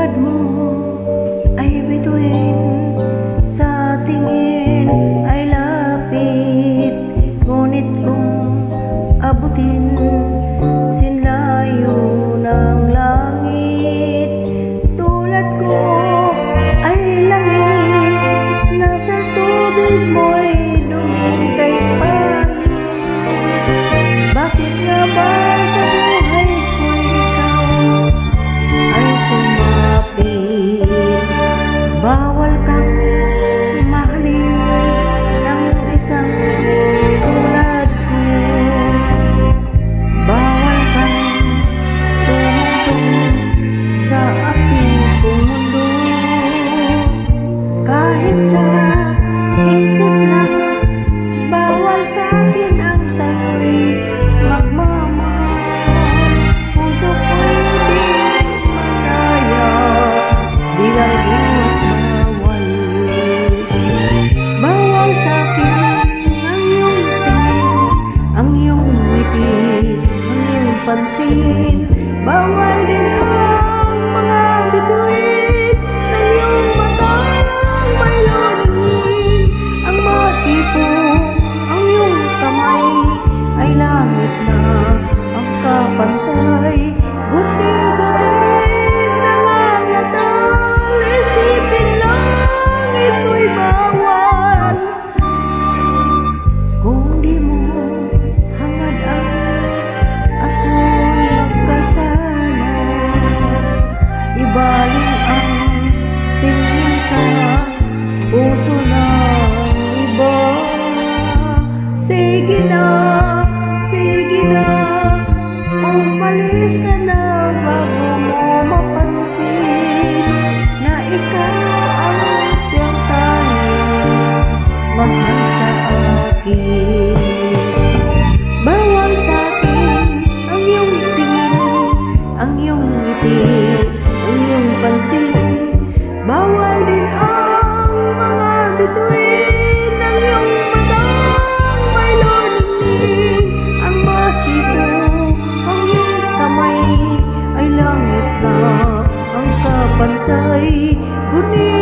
Tulad mo ay bituin, sa tingin ay lapit, ngunit kung abutin sinlayo ng langit. Tulad ko ay langis, nasa tubig mo'y duming kay pangit. Bakit nga ba sa buhay ko ikaw ay sumapit? Bawal kang mahalin ng isang tulad ko. Bawal kang tumutong sa aking mundo. Kahit sa isip lang, bawal sa akin ang sa'yo'y magmamahal. Puso ko'y di madaya, di lagot bawal. Bawal sa akin ang iyong tingin, ang iyong ngiti, ang iyong pansin. Bawal din ang mga bituin ng iyong matang may longing. Ang matipo, ang iyong kamay ay langit na ang kapantay. Guti-gutin nangangatal, isipin lang ito'y bawal. Kung di mo hangad ang ako'y magkasala, ibaling ang tingin sa puso ng iba. Sige na, umalis ka na bago mo mapansin na ikaw ang siyang tanging mahal sa akin. Bawal sa akin ang iyong tingin, ang iyong ngiti, ang iyong pansin. Bawal din ang mga bituin ng iyong matang may longing. Ang matipo, ang iyong kamay ay langit na ang kapantay. Ngunit